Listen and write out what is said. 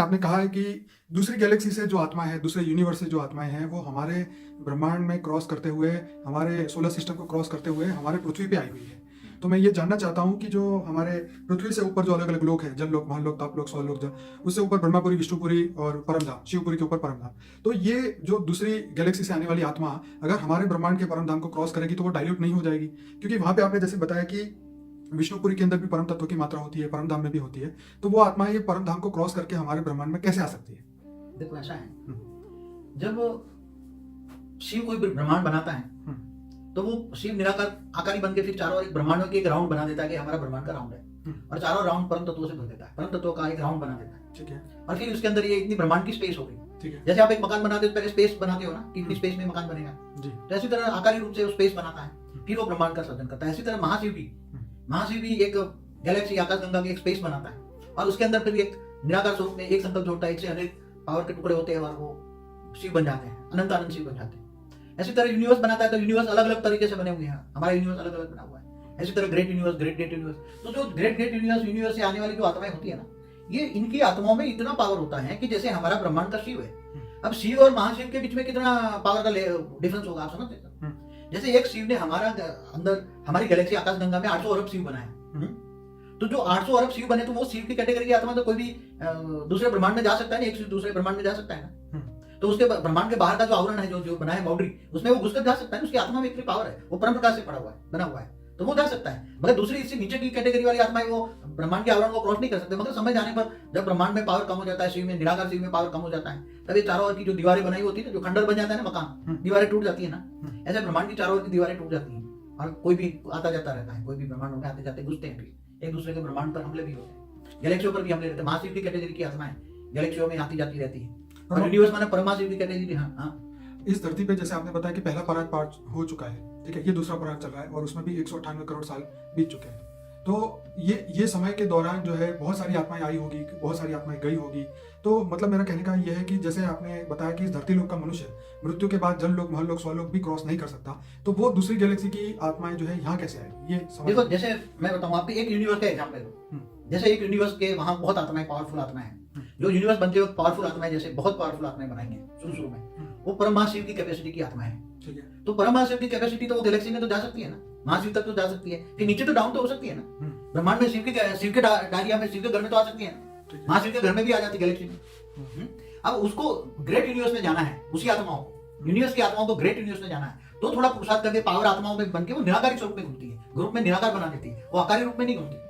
आपने कहा है कि दूसरी गैलेक्सी से जो आत्मा है, दूसरे यूनिवर्स से जो आत्माएँ हैं, वो हमारे ब्रह्मांड में क्रॉस करते हुए, हमारे सोलर सिस्टम को क्रॉस करते हुए हमारे पृथ्वी पे आई हुई है। तो मैं ये जानना चाहता हूँ कि जो हमारे पृथ्वी से ऊपर जो अलग-अलग लोक हैं, जल लोक, महल लोक, ताप लोक, स्वर्ग लोक, उससे ऊपर ब्रह्मापुरी, विष्णुपुरी और परमधाम, शिवपुरी के ऊपर परमधाम। तो ये जो दूसरी गैलेक्सी से आने वाली आत्मा अगर हमारे ब्रह्मांड के परमधाम को क्रॉस करेगी तो वो डाइल्यूट नहीं हो जाएगी? क्योंकि वहाँ पे आपने जैसे बताया कि विष्णुपुरी के अंदर भी परम तत्व की मात्रा होती है, परमधाम में भी होती है। तो वो आत्मा ये परमधाम को क्रॉस करके हमारे ब्रह्मांड में कैसे आ सकती है? देखो ऐसा है, जब शिव कोई ब्रह्मांड बनाता है तो वो शिव निराकार आकारी बन के फिर चारों एक ब्रह्मांड के एक राउंड बना देता है कि हमारा ब्रह्मांड का राउंड है, और चारों राउंड परम तत्वों से भर देता है, परम तत्वों का एक राउंड बना देता है। ठीक है। और फिर उसके अंदर ये इतनी ब्रह्मांड की स्पेस हो गई। ठीक है। जैसे आप एक मकान बनाते हो पहले स्पेस बनाते हो ना कि इतनी स्पेस में मकान बनेगा, जी। तो इसी तरह आकारी रूप से वो स्पेस बनाता है, फिर वो ब्रह्मांड का सर्जन करता है। इसी तरह महाशिव भी एक गैलेक्सी आकाशगंगा की एक स्पेस बनाता है, और उसके अंदर फिर एक निराकार स्वरूप में एक संकल्प जोड़ता है, एक से अनेक पावर के टुकड़े होते हैं और वो शिव बन जाते हैं, अनंत आनंद शिव बन जाते हैं। इसी तरह यूनिवर्स बनाता है तो यूनिवर्स अलग अलग तरीके से बने हुए हैं, हमारा यूनिवर्स अलग अलग बना हुआ है। इसी तरह ग्रेट यूनिवर्स, ग्रेट यूनिवर्स, तो जो ग्रेट यूनिवर्स से आने वाली जो आत्माएं होती है ना, ये इनकी आत्माओं में इतना पावर होता है कि जैसे हमारा ब्रह्मांड का शिव है, अब शिव और महाशिव के बीच में कितना पावर का डिफरेंस होगा, आप समझते हैं? जैसे एक शिव ने हमारा अंदर हमारी गैलेक्सी आकाशगंगा में 800 अरब शिव बनाए, तो जो 800 अरब शिव बने तो वो शिव की कैटेगरी की आत्मा तो कोई भी दूसरे ब्रह्मांड में जा सकता है ना, एक शिव दूसरे ब्रह्मांड में जा सकता है ना, तो उसके ब्रह्मांड के बाहर का जो आवरण है, जो बना है बाउंड्री, उसमें वो घुसकर जा सकता है, उसकी आत्मा में इतनी पावर है, वो परम प्रकाश से पड़ा हुआ है, बना हुआ है, तो वो जा सकता है। मगर दूसरी इससे नीचे की कैटेगरी वाली आत्मा है, वो ब्रह्मांड के आवरण को क्रॉस नहीं कर सकते। मगर समय जाने पर जब ब्रह्मांड में पावर कम हो जाता है, शिव में, निराकार शिव में पावर कम हो जाता है, तब ये चारों ओर की जो दीवारें बनाई होती है ना, जो खंडर बन जाता है ना मकान, दीवारें टूट जाती है ना, ऐसे ब्रह्मांड की चारों ओर की दीवारें टूट जाती है, और कोई भी आता जाता रहता है, कोई भी ब्रह्मांड में आते जाते घुसते हैं, एक दूसरे के ब्रह्मांड पर हमले भी होते हैं, गैलेक्सियों पर भी हमले रहते हैं। महाशिव की कैटेगरी की आत्माएं गैलेक्सियों में आती जाती रहती है, और यूनिवर्स माने परमाशिव की कैटेगरी। हाँ, इस धरती पे जैसे आपने बताया कि पहला पराग पाठ हो चुका है, ठीक है, ये दूसरा पराग चल रहा है और उसमें भी 198 करोड़ साल बीत चुके हैं। तो ये समय के दौरान जो है बहुत सारी आत्माएं आई होगी, बहुत सारी आत्माएं गई होगी। तो मतलब मेरा कहने का ये है कि जैसे आपने बताया कि इस धरती लोक का मनुष्य मृत्यु के बाद जल लोक, महल लोक, स्वर्ग लोक भी क्रॉस नहीं कर सकता, तो वो दूसरी गैलेक्सी की आत्माएं जो है यहाँ कैसे आएगी, ये देखो जैसे मैं बताऊँ आपको एक यूनिवर्स का एग्जाम्पल लो। जैसे एक यूनिवर्स के वहाँ बहुत आत्माएं, पावरफुल आत्माएं हैं, जो यूनिवर्स बनते वक्त पावरफुल आत्माएं, जैसे बहुत पावरफुल आत्माएं बनाएंगे शुरू में, वो परम महाशिव की कैपेसिटी की आत्मा है। ठीक है। तो परम महाशिव की कैपेसिटी तो वो गैलेक्सी में तो जा सकती है ना, महाशिव तक तो जा सकती है, फिर नीचे तो डाउन तो हो सकती है ना, ब्रह्मांड में शिव के डायरिया में, शिव के घर में तो आ सकती है ना, महाशिव के घर में भी आ जाती है गैलेक्सी में। अब उसको ग्रेट यूनिवर्स में जाना है, उसी आत्माओं को, यूनिवर्स की आत्माओं को ग्रेट यूनिवर्स में जाना है, तो थोड़ा पुरुषार्थ करके पावर आत्माओं में बन के वो निराकारी स्वरूप में घूमती है, ग्रुप में निराकार बना देती है, वो आकारी रूप में नहीं घूमती।